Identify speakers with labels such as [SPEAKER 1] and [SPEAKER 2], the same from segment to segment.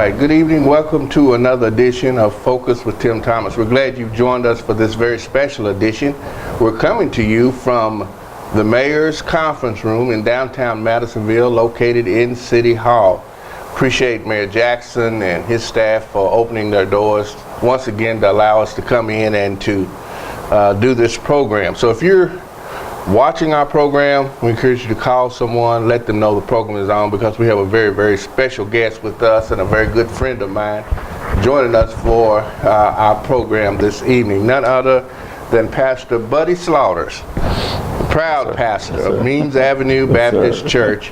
[SPEAKER 1] right, good evening. Welcome to another edition of Focus with Tim Thomas. We're glad you've joined us for this very special edition. We're coming to you from the Mayor's Conference Room in downtown Madisonville, located in City Hall. Appreciate Mayor Jackson and his staff for opening their doors once again to allow us to come in and to do this program. So if you're watching our program, we encourage you to call someone, let them know the program is on, because we have a very, very special guest with us and a very good friend of mine joining us for our program this evening. None other than Pastor Buddy Slaughters, proud pastor of Means Avenue Baptist Church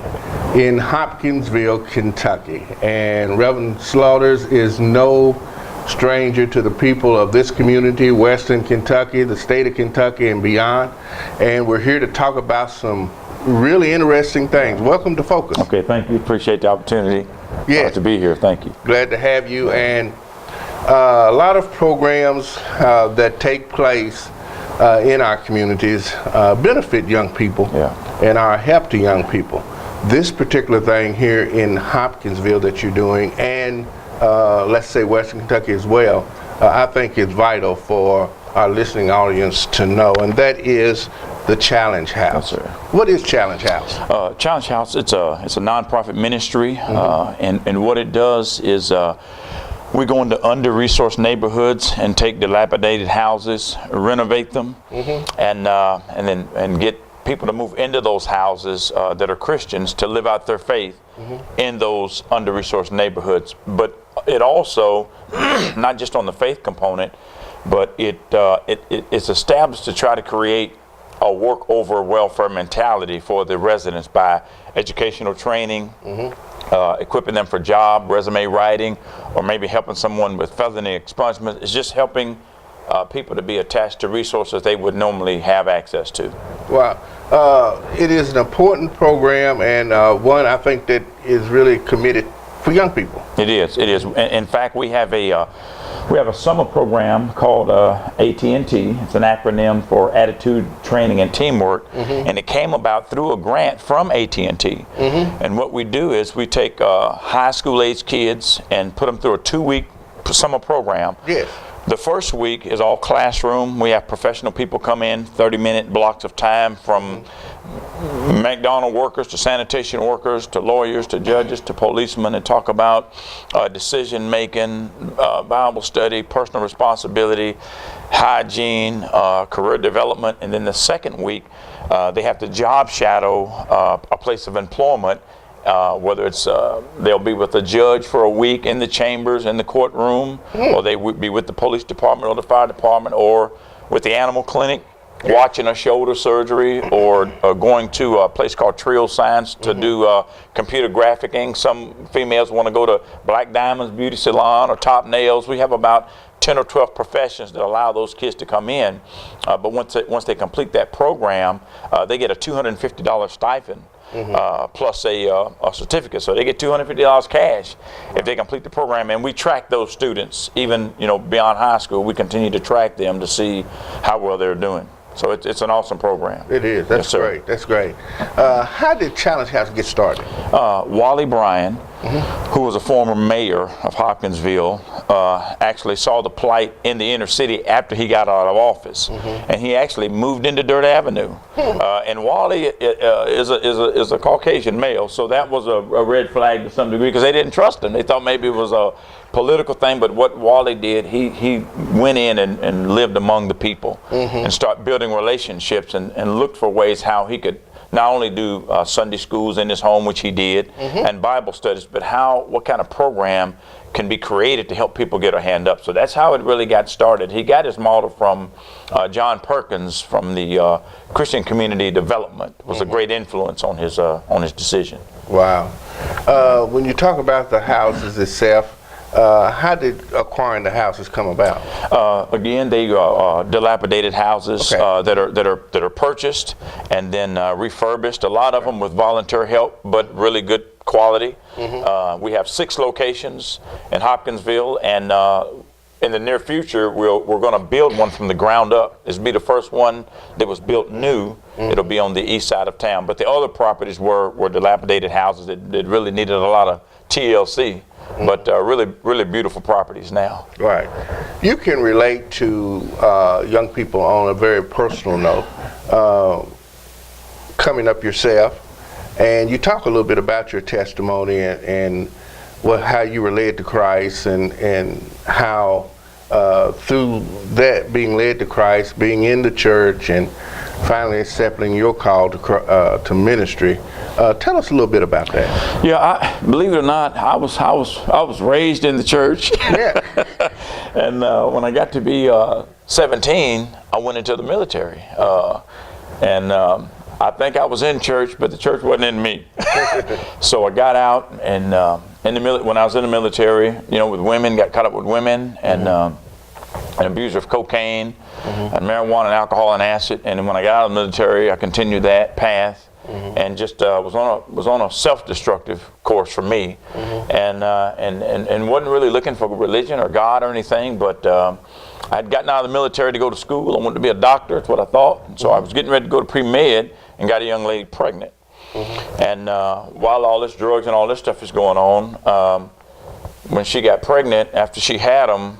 [SPEAKER 1] in Hopkinsville, Kentucky. And Reverend Slaughters is no stranger to the people of this community, Western Kentucky, the state of Kentucky and beyond. And we're here to talk about some really interesting things. Welcome to Focus.
[SPEAKER 2] Okay, thank you. Appreciate the opportunity to be here. Thank you.
[SPEAKER 1] Glad to have you. And a lot of programs that take place in our communities benefit young people and are a help to young people. This particular thing here in Hopkinsville that you're doing, and let's say Western Kentucky as well, I think is vital for our listening audience to know, and that is the Challenge House.
[SPEAKER 2] Yes, sir.
[SPEAKER 1] What is Challenge House?
[SPEAKER 2] Challenge House, it's a nonprofit ministry, and what it does is we go into under-resourced neighborhoods and take dilapidated houses, renovate them, and get people to move into those houses that are Christians to live out their faith in those under-resourced neighborhoods. But it also, not just on the faith component, but it's established to try to create a work over welfare mentality for the residents by educational training, equipping them for job, resume writing, or maybe helping someone with felony expungement. It's just helping people to be attached to resources they would normally have access to. Wow.
[SPEAKER 1] It is an important program, and one I think that is really committed for young people.
[SPEAKER 2] It is. In fact, we have a summer program called AT&T. It's an acronym for Attitude, Training, and Teamwork, and it came about through a grant from AT&T. And what we do is we take high school age kids and put them through a 2-week summer program.
[SPEAKER 1] Yes.
[SPEAKER 2] The first week is all classroom. We have professional people come in, 30-minute blocks of time, from McDonald's workers to sanitation workers to lawyers to judges to policemen, and talk about decision making, Bible study, personal responsibility, hygiene, career development. And then the second week, they have to job shadow a place of employment. Whether it's they'll be with a judge for a week in the chambers in the courtroom, or they would be with the police department or the fire department, or with the animal clinic watching a shoulder surgery, or going to a place called Trill Science to do computer graphicking. Some females want to go to Black Diamond's beauty salon or Top Nails. We have about 10 or 12 professions that allow those kids to come in, but once they complete that program, they get a $250 stipend. Plus a certificate, so they get $250 cash if they complete the program. And we track those students, even beyond high school. We continue to track them to see how well they're doing. So it's an awesome program.
[SPEAKER 1] It is. That's great. That's great. How did Challenge House get started?
[SPEAKER 2] Wally Bryan, who was a former mayor of Hopkinsville, actually saw the plight in the inner city after he got out of office, and he actually moved into Dirt Avenue. And Wally is a Caucasian male, so that was a red flag to some degree, because they didn't trust him. They thought maybe it was a political thing. But what Wally did, he went in and lived among the people and started building relationships and looked for ways how he could not only do Sunday schools in his home, which he did, and Bible studies, but what kind of program can be created to help people get a hand up. So that's how it really got started. He got his model from John Perkins from the Christian Community Development. Was a great influence on his decision.
[SPEAKER 1] Wow. When you talk about the houses itself, how did acquiring the houses come about?
[SPEAKER 2] Again, they are dilapidated houses that are purchased and then refurbished. A lot of them with volunteer help, but really good quality. We have 6 locations in Hopkinsville, and in the near future, we're going to build one from the ground up. This will be the first one that was built new. It'll be on the east side of town. But the other properties were dilapidated houses that really needed a lot of TLC. but really, really beautiful properties now.
[SPEAKER 1] Right. You can relate to young people on a very personal note, coming up yourself, and you talk a little bit about your testimony and how you were led to Christ and how through that being led to Christ, being in the church, and finally accepting your call to ministry. Tell us a little bit about that.
[SPEAKER 2] Yeah, believe it or not, I was raised in the church.
[SPEAKER 1] Yeah.
[SPEAKER 2] And when I got to be 17, I went into the military. I think I was in church, but the church wasn't in me. So I got out, and when I was in the military, with women, got caught up with women, and an abuser of cocaine, and marijuana, and alcohol, and acid. And when I got out of the military, I continued that path, and just was on a self-destructive course for me, and wasn't really looking for religion or God or anything, but I had gotten out of the military to go to school. I wanted to be a doctor. That's what I thought. And so I was getting ready to go to pre-med and got a young lady pregnant. And while all this drugs and all this stuff is going on, when she got pregnant, after she had him,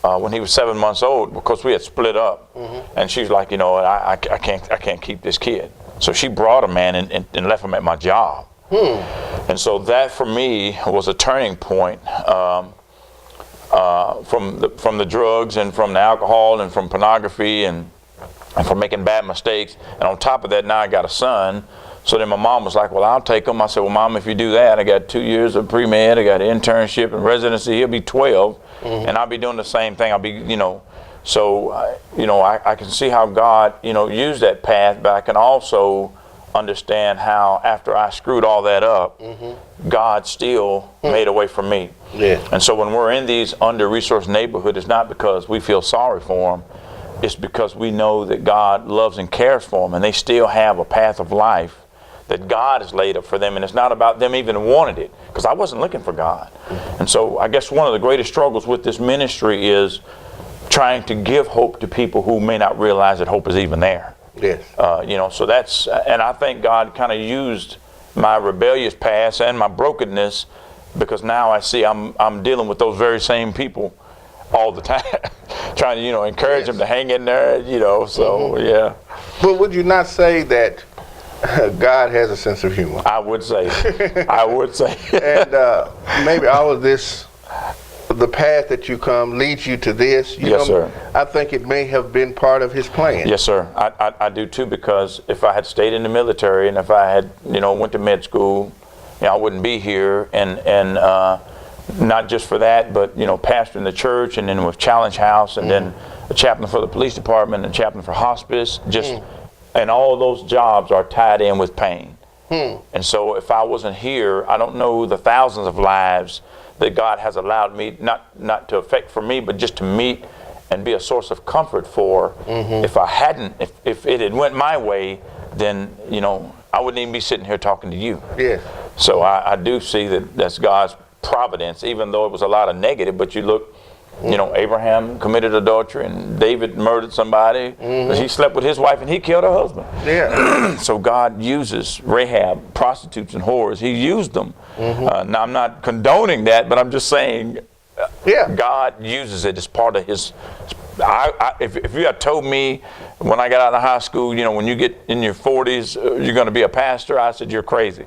[SPEAKER 2] when he was 7 months old, because we had split up, and she was like, I can't keep this kid. So she brought a man and left him at my job. And so that for me was a turning point. From the drugs and from the alcohol and from pornography and from making bad mistakes. And on top of that, now I got a son. So then my mom was like, well, I'll take him. I said, well, Mom, if you do that, I got 2 years of pre-med, I got an internship and residency. He'll be 12, and I'll be doing the same thing. I'll be, so, I can see how God, used that path, but I can also understand how after I screwed all that up, God still made a way for me.
[SPEAKER 1] Yeah.
[SPEAKER 2] And so when we're in these under-resourced neighborhoods, it's not because we feel sorry for them, it's because we know that God loves and cares for them, and they still have a path of life that God has laid up for them, and it's not about them even wanting it, because I wasn't looking for God. And so I guess one of the greatest struggles with this ministry is trying to give hope to people who may not realize that hope is even there.
[SPEAKER 1] Yes.
[SPEAKER 2] So that's, and I think God kind of used my rebellious past and my brokenness, because now I see I'm dealing with those very same people all the time, trying to encourage them to hang in there, so yeah.
[SPEAKER 1] But would you not say that God has a sense of humor?
[SPEAKER 2] I would say. I would say.
[SPEAKER 1] And maybe all of this, the path that you come leads you to this.
[SPEAKER 2] Yes, sir.
[SPEAKER 1] I think it may have been part of His plan.
[SPEAKER 2] Yes, sir. I do too, because if I had stayed in the military and if I had, went to med school, I wouldn't be here. And not just for that, but pastoring the church, and then with Challenge House, and then a chaplain for the police department, and a chaplain for hospice. And all of those jobs are tied in with pain. And so if I wasn't here, I don't know the thousands of lives that God has allowed me not to affect for me, but just to meet and be a source of comfort for. If I hadn't, if it had went my way, then I wouldn't even be sitting here talking to you.
[SPEAKER 1] Yes.
[SPEAKER 2] So I do see that that's God's providence, even though it was a lot of negative. But you look, Abraham committed adultery, and David murdered somebody. He slept with his wife and he killed her husband.
[SPEAKER 1] Yeah.
[SPEAKER 2] So God uses Rahab, prostitutes and whores. He used them. Now I'm not condoning that, but I'm just saying, God uses it as part of His. If you had told me when I got out of high school, when you get in your 40s, you're going to be a pastor, I said, you're crazy.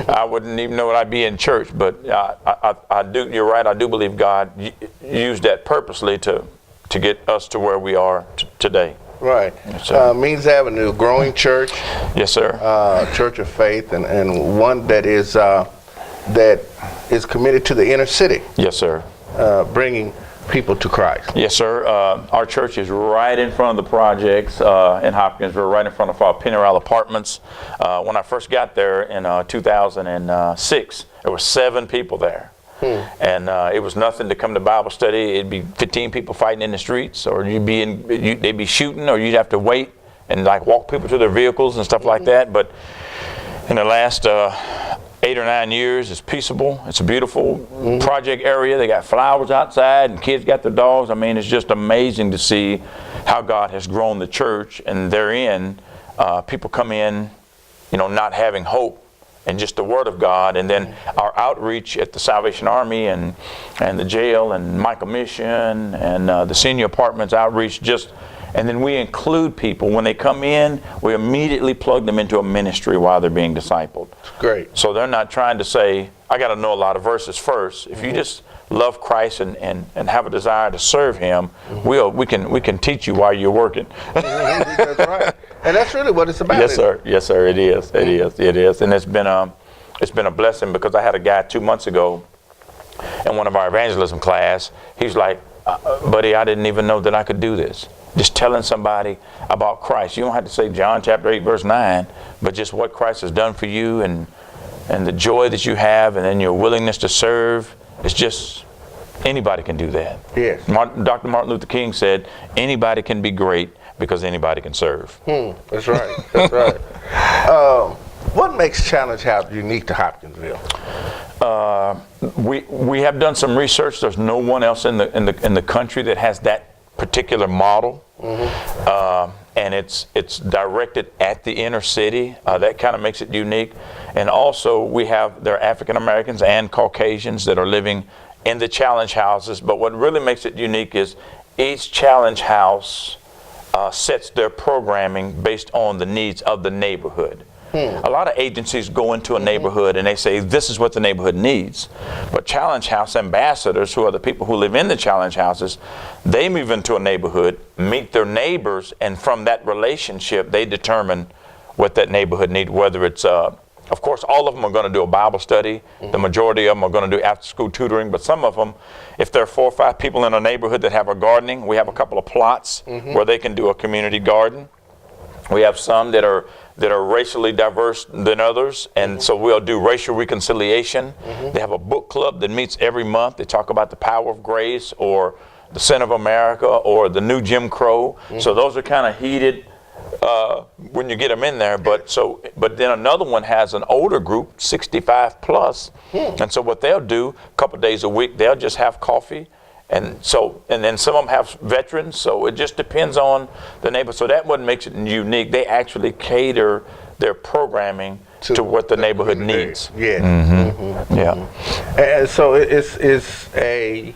[SPEAKER 2] I wouldn't even know that I'd be in church. But I do. You're right. I do believe God used that purposely to get us to where we are today.
[SPEAKER 1] Right.
[SPEAKER 2] Yes,
[SPEAKER 1] Means Avenue, growing church.
[SPEAKER 2] Yes, sir.
[SPEAKER 1] Church of faith, and one that is committed to the inner city.
[SPEAKER 2] Yes, sir.
[SPEAKER 1] Bringing people to Christ.
[SPEAKER 2] Yes, sir. Our church is right in front of the projects in Hopkinsville, right in front of our Pennyral Apartments. When I first got there in 2006, there were 7 people there. And it was nothing to come to Bible study. It'd be 15 people fighting in the streets, or they'd be shooting, or you'd have to wait and walk people to their vehicles and stuff like that. But in the last 8 or 9 years, it's peaceable. It's a beautiful project area. They got flowers outside, and kids got their dogs. I mean, it's just amazing to see how God has grown the church, and therein, people come in, not having hope, and just the Word of God, and then our outreach at the Salvation Army and the jail and Michael Mission and the senior apartments outreach, and then we include people. When they come in, we immediately plug them into a ministry while they're being discipled.
[SPEAKER 1] Great.
[SPEAKER 2] So they're not trying to say, I got to know a lot of verses first. If you just love Christ and have a desire to serve Him, we can teach you while you're working.
[SPEAKER 1] That's right. And that's really what it's about.
[SPEAKER 2] Yes, sir. Yes, sir. It is. It is. It is. And it's been a blessing, because I had a guy 2 months ago in one of our evangelism class. He's like, buddy, I didn't even know that I could do this. Just telling somebody about Christ. You don't have to say John chapter 8 verse 9, but just what Christ has done for you and the joy that you have, and then your willingness to serve. It's just, anybody can do that.
[SPEAKER 1] Yes.
[SPEAKER 2] Dr. Martin Luther King said, anybody can be great because anybody can serve.
[SPEAKER 1] That's right. That's right. What makes Challenge House unique to Hopkinsville?
[SPEAKER 2] We have done some research. There's no one else in the country that has that particular model, and it's directed at the inner city. That kind of makes it unique. And also, there are African Americans and Caucasians that are living in the Challenge Houses. But what really makes it unique is each Challenge House sets their programming based on the needs of the neighborhood. A lot of agencies go into a neighborhood and they say, this is what the neighborhood needs. But Challenge House ambassadors, who are the people who live in the Challenge Houses, they move into a neighborhood, meet their neighbors, and from that relationship, they determine what that neighborhood needs, whether it's, of course, all of them are going to do a Bible study. The majority of them are going to do after-school tutoring, but some of them, if there are 4 or 5 people in a neighborhood that have a gardening, we have a couple of plots where they can do a community garden. We have some that are racially diverse than others, and so we'll do racial reconciliation. They have a book club that meets every month. They talk about the power of grace, or the sin of America, or the new Jim Crow. So those are kind of heated when you get them in there. But then another one has an older group, 65 plus, and so what they'll do a couple days a week, they'll just have coffee. And then some of them have veterans, so it just depends on the neighbor. So that what makes it unique. They actually cater their programming to what the neighborhood needs.
[SPEAKER 1] Yeah.
[SPEAKER 2] Yeah.
[SPEAKER 1] And so it's a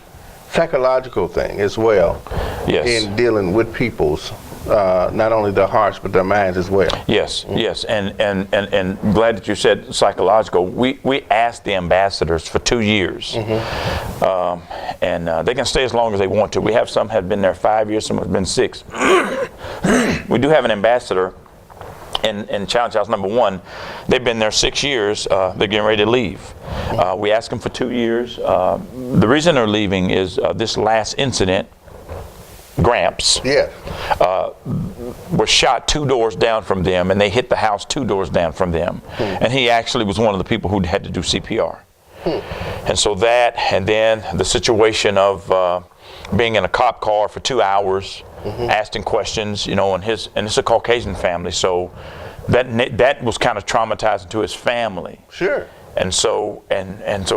[SPEAKER 1] psychological thing as well.
[SPEAKER 2] Yes.
[SPEAKER 1] In dealing with people's, not only their hearts but their minds as well.
[SPEAKER 2] Yes, yes, and glad that you said psychological. We asked the ambassadors for 2 years, and they can stay as long as they want to. We have some have been there 5 years, some have been 6. We do have an ambassador in Challenge House number 1. They've been there 6 years. They're getting ready to leave. We asked them for 2 years. The reason they're leaving is this last incident. Gramps was shot 2 doors down from them, and they hit the house 2 doors down from them. And he actually was one of the people who had to do CPR. And so that, and then the situation of being in a cop car for 2 hours, asking questions, and it's a Caucasian family, so that was kind of traumatizing to his family.
[SPEAKER 1] Sure.
[SPEAKER 2] And so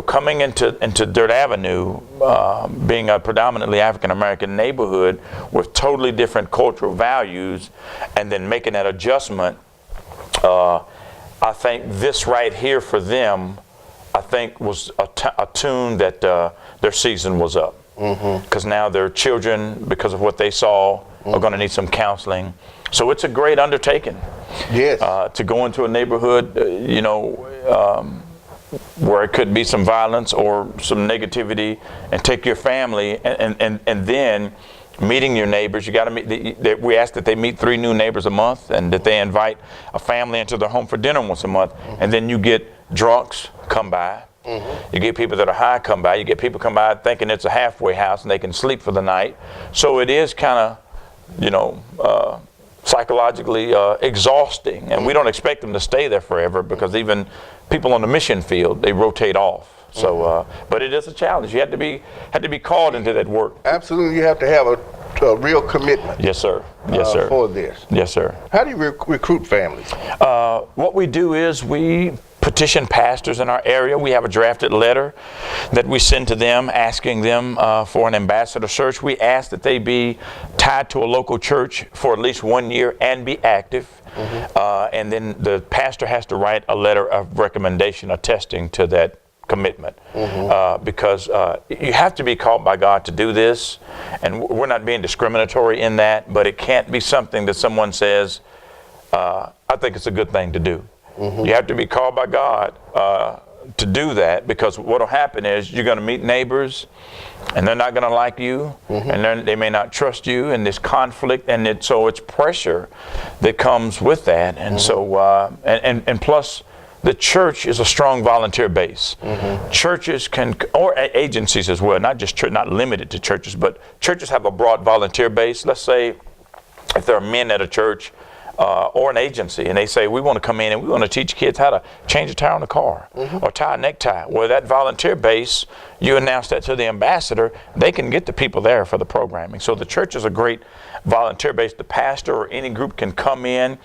[SPEAKER 2] coming into Dirt Avenue, being a predominantly African American neighborhood with totally different cultural values, and then making that adjustment, I think this right here for them, I think was a tune that their season was up. Because now their children, because of what they saw, are going to need some counseling. So it's a great undertaking.
[SPEAKER 1] Yes.
[SPEAKER 2] To go into a neighborhood, where it could be some violence or some negativity, and take your family and then meeting your neighbors. You got to meet. We ask that they meet 3 new neighbors a month, and that they invite a family into their home for dinner once a month. And then you get drunks come by. You get people that are high come by. You get people come by thinking it's a halfway house and they can sleep for the night. So it is kind of, psychologically exhausting, and we don't expect them to stay there forever, because even people on the mission field, they rotate off. So, but it is a challenge. You had to be called into that work.
[SPEAKER 1] Absolutely, you have to have a real commitment.
[SPEAKER 2] Yes, sir. Yes, sir.
[SPEAKER 1] For this.
[SPEAKER 2] Yes, sir.
[SPEAKER 1] How do you recruit families?
[SPEAKER 2] What we do is we petition pastors in our area. We have a drafted letter that we send to them asking them for an ambassador search. We ask that they be tied to a local church for at least 1 year and be active. And then the pastor has to write a letter of recommendation attesting to that commitment, because you have to be called by God to do this, and we're not being discriminatory in that, but it can't be something that someone says, I think it's a good thing to do. You have to be called by God to do that, because what will happen is you're going to meet neighbors and they're not going to like you, and they may not trust you, and there's conflict, and so it's pressure that comes with that. And so and plus the church is a strong volunteer base. Churches can, or agencies as well, not just church, not limited to churches, but churches have a broad volunteer base. Let's say if there are men at a church or an agency, and they say, we want to come in and we want to teach kids how to change a tire on a car or tie a necktie. Well, that volunteer base, you announce that to the ambassador, they can get the people there for the programming. So the church is a great volunteer base. The pastor or any group can come in,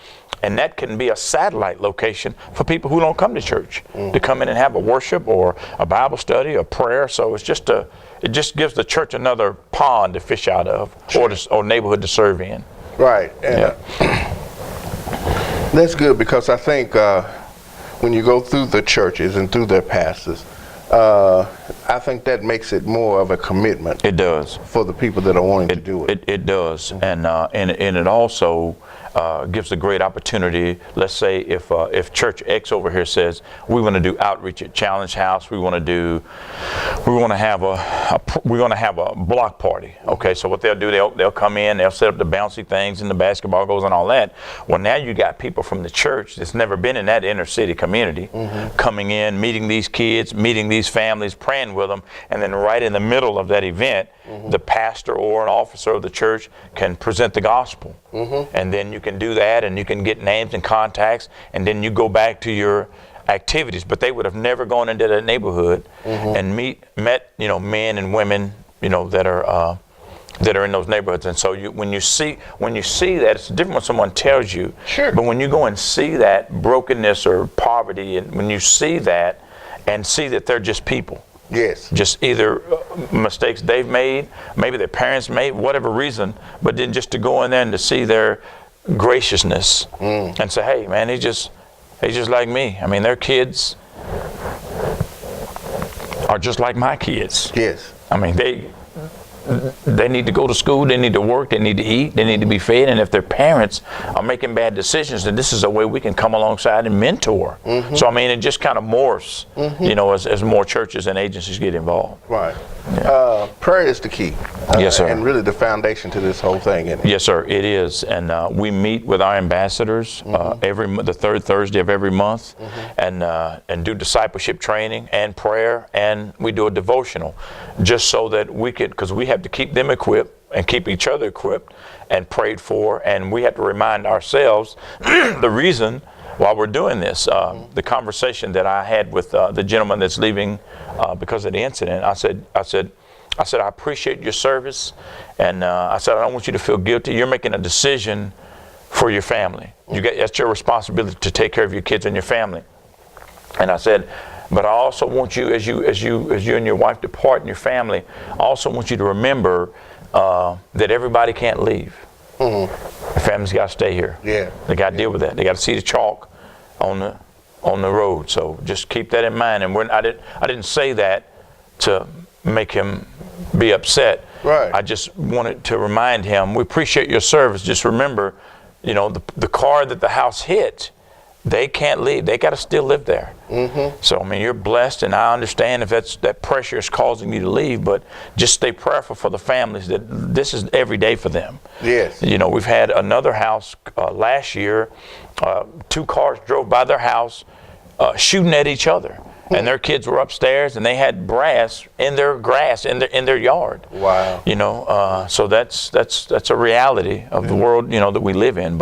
[SPEAKER 2] and that can be a satellite location for people who don't come to church to come in and have a worship or a Bible study or prayer. So it's just it just gives the church another pond to fish out of, or neighborhood to serve in.
[SPEAKER 1] Right. And that's good, because I think when you go through the churches and through their pastors, I think that makes it more of a commitment.
[SPEAKER 2] It does.
[SPEAKER 1] For the people that are wanting to do it.
[SPEAKER 2] It does. And it also gives a great opportunity. Let's say if Church X over here says we want to do outreach at Challenge House, we want to have a block party. Okay, so what they'll do, they'll come in, they'll set up the bouncy things and the basketball goals and all that. Well, now you got people from the church that's never been in that inner city community coming in, meeting these kids, meeting these families, praying with them, and then right in the middle of that event, the pastor or an officer of the church can present the gospel. And then you can do that, and you can get names and contacts, and then you go back to your activities. But they would have never gone into that neighborhood and met men and women that are in those neighborhoods. And so when you see that, it's different when someone tells you. Sure. But when you go and see that brokenness or poverty, and when you see that and see that they're just people.
[SPEAKER 1] Yes.
[SPEAKER 2] Just either mistakes they've made, maybe their parents made, whatever reason, but then just to go in there and to see their graciousness and say, hey man, he's just like me. I mean, their kids are just like my kids.
[SPEAKER 1] Yes.
[SPEAKER 2] I mean, they need to go to school, they need to work, they need to eat, they need to be fed, and if their parents are making bad decisions, then this is a way we can come alongside and mentor. So I mean, it just kind of morphs, as more churches and agencies get involved.
[SPEAKER 1] Right. Yeah. Prayer is the key.
[SPEAKER 2] Yes, sir.
[SPEAKER 1] And really the foundation to this whole thing, isn't it?
[SPEAKER 2] Yes, sir, it is. And we meet with our ambassadors the third Thursday of every month, and do discipleship training and prayer, and we do a devotional, just so that we could, because we have to keep them equipped and keep each other equipped and prayed for, and we have to remind ourselves the reason while we're doing this. The conversation that I had with the gentleman that's leaving because of the incident, I said, I appreciate your service, and I said, I don't want you to feel guilty. You're making a decision for your family. That's your responsibility to take care of your kids and your family. And I said, but I also want you, as you and your wife depart in your family, I also want you to remember that everybody can't leave. The family's got to stay here. Yeah. They got to deal with that. They got to see the chalk on the road. So just keep that in mind. And I didn't say that to make him be upset. Right. I just wanted to remind him, we appreciate your service. Just remember, the car that the house hit, they can't leave. They got to still live there. So, I mean, you're blessed, and I understand if that pressure is causing you to leave, but just stay prayerful for the families that this is every day for them. Yes. We've had another house last year, 2 cars drove by their house shooting at each other. And their kids were upstairs, and they had brass in their grass in their yard. Wow. So that's a reality of the world, that we live in.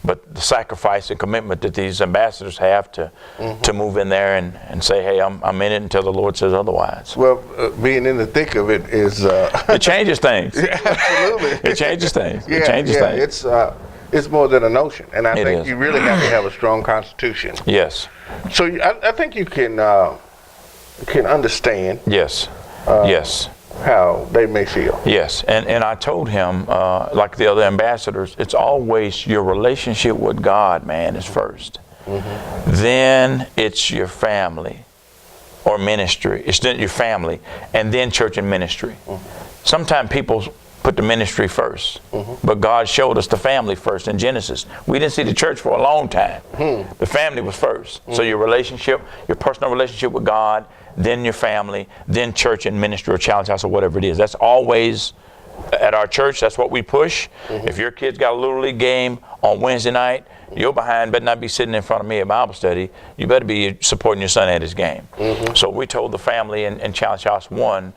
[SPEAKER 2] But the sacrifice and commitment that these ambassadors have to move in there and say, hey, I'm in it until the Lord says otherwise. Well, being in the thick of it is... it changes things. Yeah, absolutely. It changes things. It changes things.
[SPEAKER 1] it's more than a notion, and I
[SPEAKER 2] It
[SPEAKER 1] think
[SPEAKER 2] is.
[SPEAKER 1] you really have to have a strong constitution.
[SPEAKER 2] Yes.
[SPEAKER 1] So I think you can understand
[SPEAKER 2] Yes. Yes.
[SPEAKER 1] how they may feel.
[SPEAKER 2] Yes, and I told him, like the other ambassadors, it's always your relationship with God, man, is first. Then it's your family or ministry. It's then your family, and then church and ministry. Sometimes people put the ministry first, but God showed us the family first in Genesis. We didn't see the church for a long time. The family was first. So your relationship, your personal relationship with God, then your family, then church and ministry or challenge house or whatever it is. That's always at our church. That's what we push. If your kid's got a little league game on Wednesday night, your behind better not be sitting in front of me at Bible study. You better be supporting your son at his game. So we told the family in challenge house one,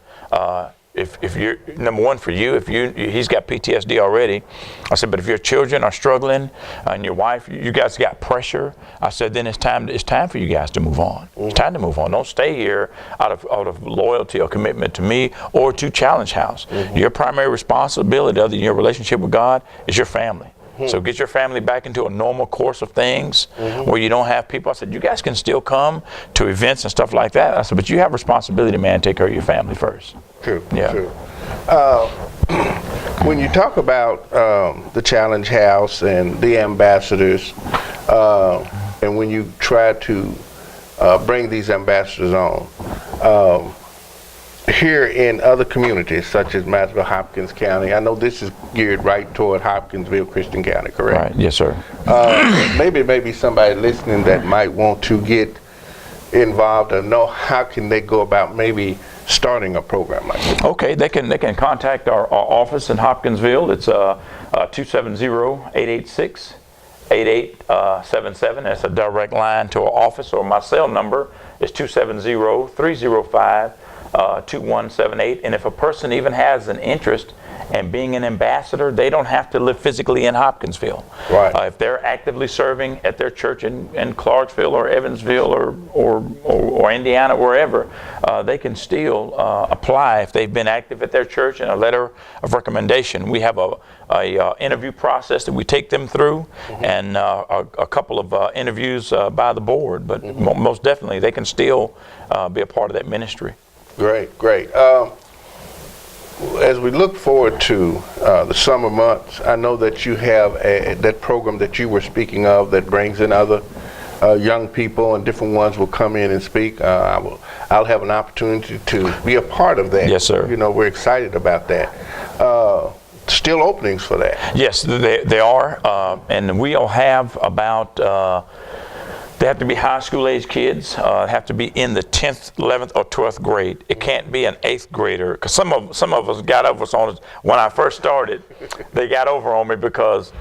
[SPEAKER 2] if you're number one for you, he's got PTSD already. I said, but if your children are struggling and your wife, you guys got pressure, I said, then it's time for you guys to move on. It's time to move on. Don't stay here out of loyalty or commitment to me or to Challenge House. Your primary responsibility, other than your relationship with God, is your family. So get your family back into a normal course of things where you don't have people. I said, you guys can still come to events and stuff like that. I said, but you have responsibility, man, take care of your family first.
[SPEAKER 1] True,
[SPEAKER 2] Yeah.
[SPEAKER 1] true. When you talk about the Challenge House and the ambassadors, and when you try to bring these ambassadors on, here in other communities, such as Madisonville, Hopkins County, I know this is geared right toward Hopkinsville, Christian County, correct?
[SPEAKER 2] Right. Yes, sir.
[SPEAKER 1] Maybe somebody listening that might want to get involved or know how can they go about maybe starting a program like this.
[SPEAKER 2] Okay, they can contact our office in Hopkinsville. It's 270-886-8877. That's a direct line to our office, or my cell number is 270-305-2178. And if a person even has an interest in being an ambassador, they don't have to live physically in Hopkinsville.
[SPEAKER 1] Right.
[SPEAKER 2] If they're actively serving at their church in Clarksville or Evansville or Indiana, wherever, they can still apply if they've been active at their church, and a letter of recommendation. We have a interview process that we take them through, and a couple of interviews by the board, but most definitely they can still be a part of that ministry.
[SPEAKER 1] Great, great. As we look forward to the summer months, I know that you have that program that you were speaking of that brings in other young people, and different ones will come in and speak. I'll have an opportunity to be a part of that.
[SPEAKER 2] Yes, sir.
[SPEAKER 1] You know, we're excited about that. Still openings for that?
[SPEAKER 2] Yes, they are, and we'll have about. They have to be high school age kids, have to be in the 10th, 11th, or 12th grade. It can't be an 8th grader, because some of us got over us on it. When I first started, they got over on me because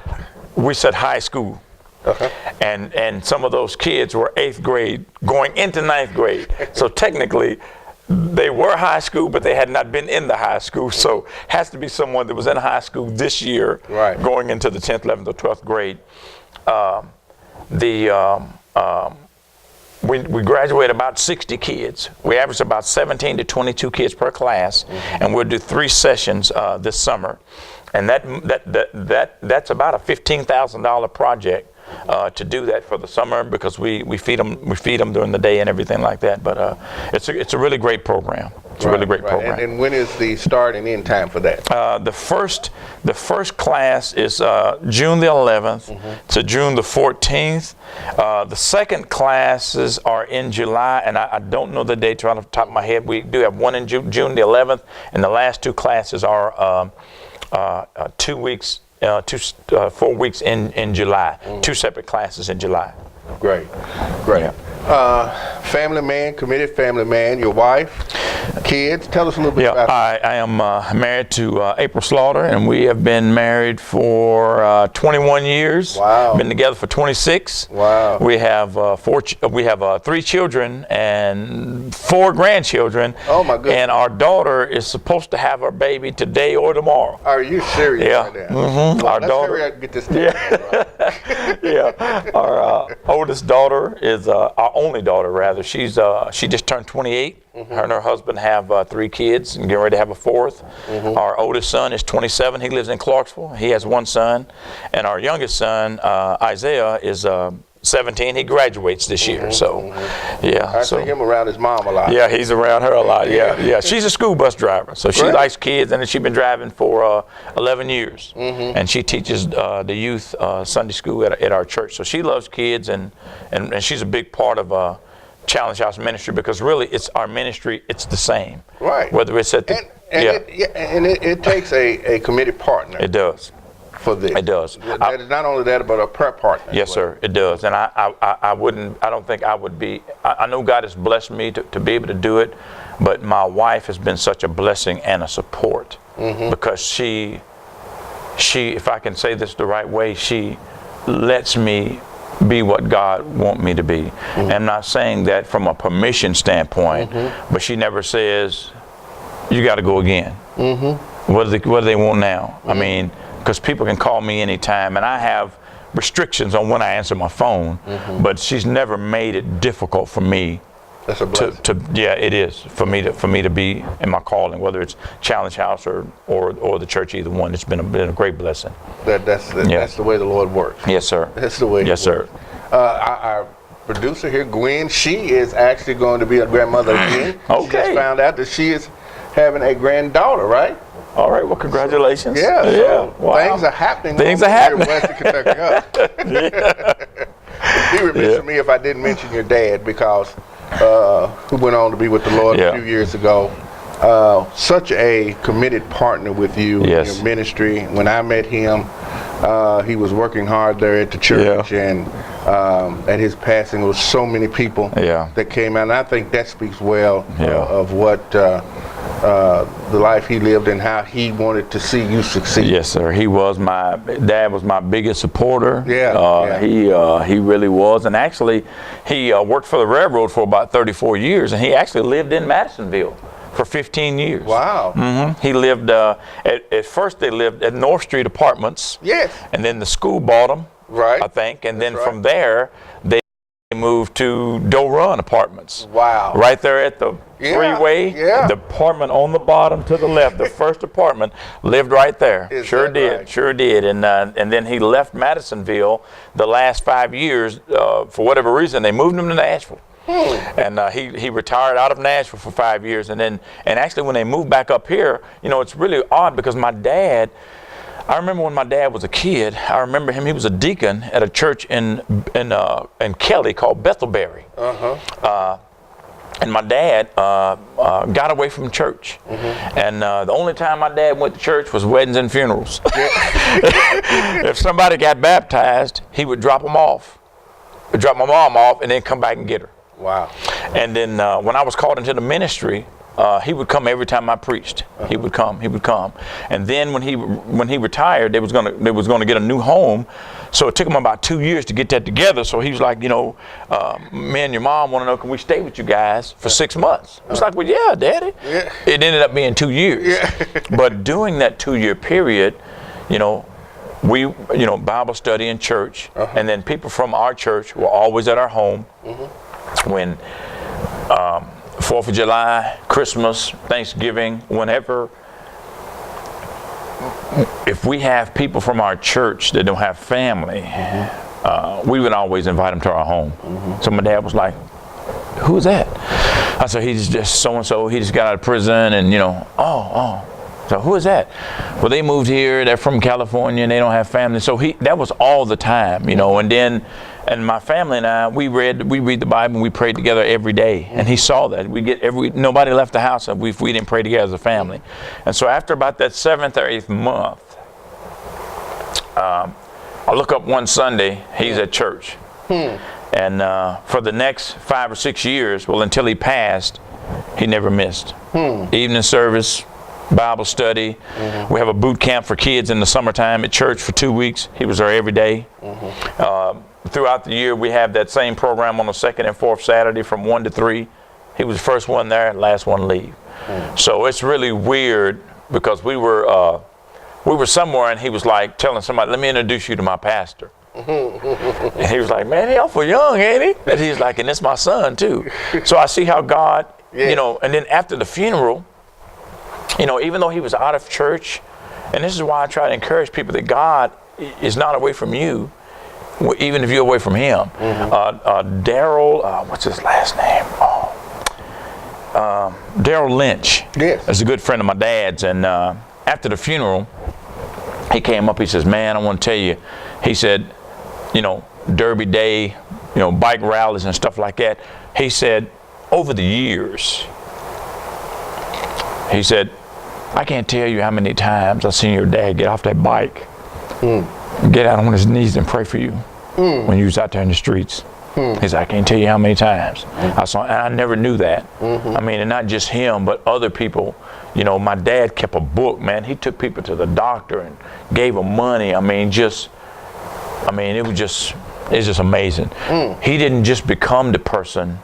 [SPEAKER 2] we said high school. And some of those kids were 8th grade going into 9th grade. So technically, they were high school, but they had not been in the high school. So has to be someone that was in high school this year,
[SPEAKER 1] right,
[SPEAKER 2] going into the 10th, 11th, or 12th grade. We graduate about 60 kids. We average about 17 to 22 kids per class, and we'll do 3 sessions this summer. And that's about a $15,000 project to do that for the summer, because we feed them during the day and everything like that. But it's a really great program. It's a really great program.
[SPEAKER 1] And when is the start and end time for that?
[SPEAKER 2] The first class is June the 11th to June the 14th. The second classes are in July, and I don't know the dates right off the top of my head. We do have one in June the 11th, and the last 2 classes are 2 weeks, 4 weeks in July. 2 separate classes in July.
[SPEAKER 1] Great, great.
[SPEAKER 2] Yeah.
[SPEAKER 1] Family man, committed family man, your wife, kids. Tell us a little bit about that.
[SPEAKER 2] I am married to April Slaughter, and we have been married for 21 years.
[SPEAKER 1] Wow.
[SPEAKER 2] Been together for 26.
[SPEAKER 1] Wow.
[SPEAKER 2] We have 3 children and 4 grandchildren.
[SPEAKER 1] Oh my goodness.
[SPEAKER 2] And our daughter is supposed to have her baby today or tomorrow.
[SPEAKER 1] Are you serious?
[SPEAKER 2] Yeah.
[SPEAKER 1] Right now? Well,
[SPEAKER 2] Our
[SPEAKER 1] let's
[SPEAKER 2] daughter.
[SPEAKER 1] hurry up and get this thing right.
[SPEAKER 2] Yeah. Our oldest daughter is our only daughter rather. She just turned 28. Her and her husband have 3 kids and getting ready to have a 4th. Our oldest son is 27. He lives in Clarksville. He has 1 son. And our youngest son, Isaiah, is 17. He graduates this year. So, yeah.
[SPEAKER 1] I see him around his mom a lot.
[SPEAKER 2] Yeah, he's around her a lot. Yeah. She's a school bus driver, so she likes kids, and she's been driving for 11 years. And she teaches the youth Sunday school at our church. So she loves kids, and she's a big part of Challenge House ministry, because really it's our ministry. It's the same. Right. Whether it's at the
[SPEAKER 1] it takes a committed partner.
[SPEAKER 2] It does.
[SPEAKER 1] For this.
[SPEAKER 2] It does.
[SPEAKER 1] That is not only that, but a prayer partner.
[SPEAKER 2] Yes, sir. It does. And I don't think I would be. I know God has blessed me to be able to do it, but my wife has been such a blessing and a support, because she, if I can say this the right way, she lets me be what God wants me to be. And I'm not saying that from a permission standpoint, but she never says, you got to go again. What do they want now? I mean, because people can call me anytime, and I have restrictions on when I answer my phone, but she's never made it difficult for me.
[SPEAKER 1] That's a blessing.
[SPEAKER 2] Yeah, it is for me to be in my calling, whether it's Challenge House or the church, either one. It's been a great blessing.
[SPEAKER 1] That's the way the Lord works.
[SPEAKER 2] Yes, sir.
[SPEAKER 1] That's the way.
[SPEAKER 2] Yes, sir.
[SPEAKER 1] Our producer here, Gwen, she is actually going to be a grandmother again.
[SPEAKER 2] Okay.
[SPEAKER 1] She just found out that she is having a granddaughter, right?
[SPEAKER 2] All right. Well, congratulations.
[SPEAKER 1] Yeah. So
[SPEAKER 2] wow.
[SPEAKER 1] Things are happening.
[SPEAKER 2] Things are happening.
[SPEAKER 1] Here in Western Kentucky. Be remiss of me if I didn't mention your dad, because who went on to be with the Lord a few years ago. Such a committed partner with you in your ministry. When I met him, he was working hard there at the church, and at his passing, there was so many people that came out. And I think that speaks well of what the life he lived and how he wanted to see you succeed.
[SPEAKER 2] Yes, sir. Dad was my biggest supporter. He really was. And actually, he worked for the railroad for about 34 years, and he actually lived in Madisonville for 15 years.
[SPEAKER 1] Wow.
[SPEAKER 2] He lived, at first they lived at North Street Apartments.
[SPEAKER 1] Yes.
[SPEAKER 2] And then the school bought them,
[SPEAKER 1] right,
[SPEAKER 2] I think. And then from there, they moved to Doe Run Apartments.
[SPEAKER 1] Wow.
[SPEAKER 2] Right there at the freeway. Yeah. The apartment on the bottom to the left, the first apartment, lived right there. Sure did. And then he left Madisonville the last 5 years. For whatever reason, they moved him to Nashville. And he retired out of Nashville for 5 years, and actually when they moved back up here, it's really odd, because my dad, I remember when my dad was a kid, I remember him. He was a deacon at a church in Kelly called Bethelberry. And my dad got away from church, and the only time my dad went to church was weddings and funerals. If somebody got baptized, he would drop them off, drop my mom off, and then come back and get her.
[SPEAKER 1] Wow.
[SPEAKER 2] And then when I was called into the ministry, he would come every time I preached. He would come. And then when he retired, they was gonna get a new home. So it took him about 2 years to get that together. So he was like, me and your mom want to know, can we stay with you guys for 6 months? I was like, well, yeah, Daddy. Yeah. It ended up being 2 years. Yeah. But during that 2-year period, we, Bible study in church, and then people from our church were always at our home. When 4th of July, Christmas, Thanksgiving, whenever, if we have people from our church that don't have family, we would always invite them to our home. So my dad was like, who is that? I said, he's just so-and-so, he just got out of prison, and so who is that? Well, they moved here, they're from California, and they don't have family. So that was all the time, and then, and my family and I, we read the Bible, and we prayed together every day. And he saw that. Nobody left the house if we didn't pray together as a family. And so after about that 7th or 8th month, I look up one Sunday, he's at church. And for the next 5 or 6 years, until he passed, he never missed. Evening service, Bible study. We have a boot camp for kids in the summertime at church for 2 weeks. He was there every day. Throughout the year, we have that same program on the 2nd and 4th Saturday from 1 to 3. He was the first one there and last one to leave. So it's really weird, because we were somewhere, and he was like telling somebody, let me introduce you to my pastor. And he was like, man, he awful young, ain't he? And he's like, and it's my son too. So I see how God, you know, and then after the funeral, you know, even though he was out of church, and this is why I try to encourage people that God is not away from you, even if you're away from him. Daryl, what's his last name? Daryl Lynch.
[SPEAKER 1] Yes.
[SPEAKER 2] That's a good friend of my dad's. And after the funeral, he came up, he says, man, I want to tell you, he said, you know, Derby Day, you know, bike rallies and stuff like that. He said, over the years, he said, I can't tell you how many times I've seen your dad get off that bike, get out on his knees and pray for you when you was out there in the streets. He said, I can't tell you how many times I saw, and I never knew that. I mean, and not just him, but other people. You know, my dad kept a book, man. He took people to the doctor and gave them money. I mean, it was just amazing. He didn't just become the person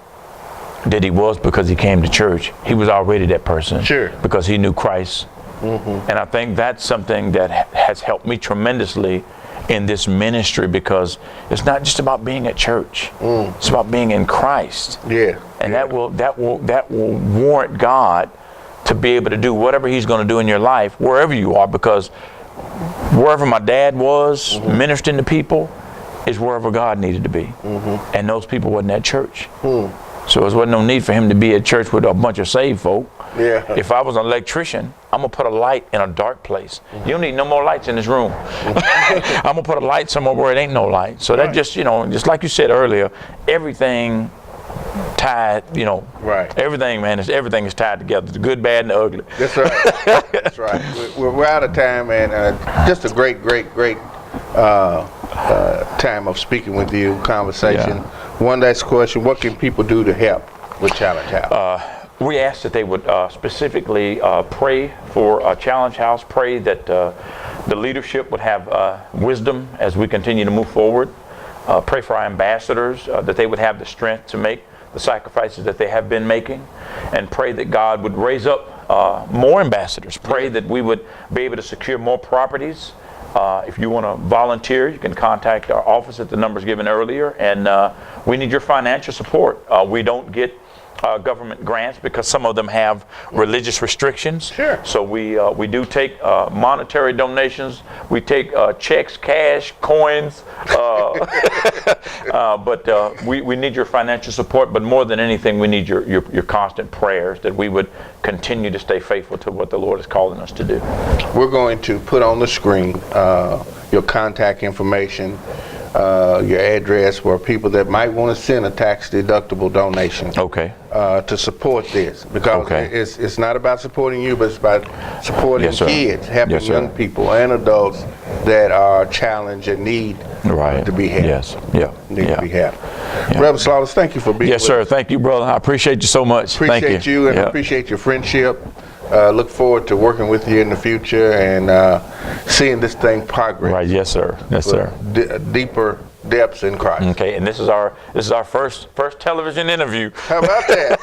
[SPEAKER 2] that he was because he came to church. He was already that person.
[SPEAKER 1] Sure.
[SPEAKER 2] Because he knew Christ. And I think that's something that has helped me tremendously in this ministry, because it's not just about being at church. It's about being in Christ.
[SPEAKER 1] Yeah.
[SPEAKER 2] And that will warrant God to be able to do whatever he's going to do in your life, wherever you are, because wherever my dad was ministering to people is wherever God needed to be. And those people wasn't at church. So there wasn't no need for him to be at church with a bunch of saved folk.
[SPEAKER 1] Yeah.
[SPEAKER 2] If I was an electrician, I'm going to put a light in a dark place. You don't need no more lights in this room. I'm going to put a light somewhere where it ain't no light. So that just, you know, just like you said earlier, everything tied, you know.
[SPEAKER 1] Right.
[SPEAKER 2] Everything, man, everything is tied together, the good, bad, and the ugly.
[SPEAKER 1] That's right. That's right. We're out of time, and just a great time of speaking with you, conversation.
[SPEAKER 2] Yeah.
[SPEAKER 1] One last question: what can people do to help with Challenge House?
[SPEAKER 2] We asked that they would specifically pray for Challenge House, pray that the leadership would have wisdom as we continue to move forward. Pray for our ambassadors, that they would have the strength to make the sacrifices that they have been making, and pray that God would raise up more ambassadors. Pray that we would be able to secure more properties. If you want to volunteer, you can contact our office at the numbers given earlier, and we need your financial support. We don't get government grants because some of them have religious restrictions.
[SPEAKER 1] Sure.
[SPEAKER 2] So we do take monetary donations. We take checks, cash, coins, but we need your financial support. But more than anything, we need your constant prayers that we would continue to stay faithful to what the Lord is calling us to do.
[SPEAKER 1] We're going to put on the screen your contact information, your address, for people that might want to send a tax-deductible donation.
[SPEAKER 2] Okay.
[SPEAKER 1] To support this, because
[SPEAKER 2] Okay.
[SPEAKER 1] it's not about supporting you, but it's about supporting
[SPEAKER 2] Yes, sir.
[SPEAKER 1] kids, helping
[SPEAKER 2] Yes, sir.
[SPEAKER 1] young people and adults that are challenged and need to be helped.
[SPEAKER 2] Yes. Yeah.
[SPEAKER 1] Need
[SPEAKER 2] yeah.
[SPEAKER 1] to be helped.
[SPEAKER 2] Yeah.
[SPEAKER 1] Reverend Slaughters, thank you for being
[SPEAKER 2] Yes,
[SPEAKER 1] with
[SPEAKER 2] sir.
[SPEAKER 1] us.
[SPEAKER 2] Thank you, brother. I appreciate you so much.
[SPEAKER 1] Appreciate
[SPEAKER 2] Thank
[SPEAKER 1] you and
[SPEAKER 2] Yeah.
[SPEAKER 1] appreciate your friendship. Look forward to working with you in the future and seeing this thing progress.
[SPEAKER 2] Right. Yes, sir. Yes, sir.
[SPEAKER 1] Deeper depths in Christ.
[SPEAKER 2] Okay. And this is our first television interview.
[SPEAKER 1] How about that?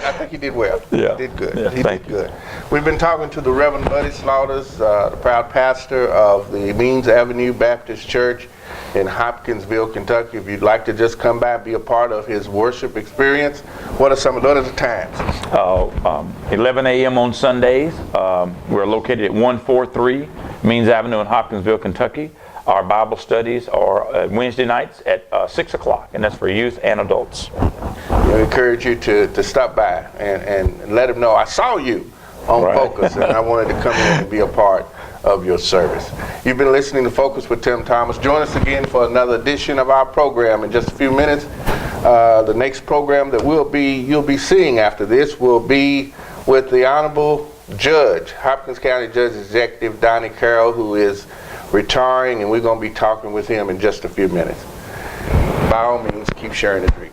[SPEAKER 1] I think he did well.
[SPEAKER 2] Yeah.
[SPEAKER 1] He did good.
[SPEAKER 2] Yeah,
[SPEAKER 1] He
[SPEAKER 2] thank
[SPEAKER 1] did good. We've been talking to the Reverend Buddy Slaughters, the proud pastor of the Means Avenue Baptist Church in Hopkinsville, Kentucky. If you'd like to just come by and be a part of his worship experience, what are the times?
[SPEAKER 2] 11 a.m. on Sundays. We're located at 143 Means Avenue in Hopkinsville, Kentucky. Our Bible studies are Wednesday nights at 6 o'clock, and that's for youth and adults.
[SPEAKER 1] I encourage you to stop by and let him know I saw you on
[SPEAKER 2] Right.
[SPEAKER 1] Focus, and I wanted to come in and be a part of your service. You've been listening to Focus with Tim Thomas. Join us again for another edition of our program in just a few minutes. The next program that you'll be seeing after this will be with the Honorable Judge, Hopkins County Judge Executive Donnie Carroll, who is retiring, and we're going to be talking with him in just a few minutes. By all means, keep sharing the dream.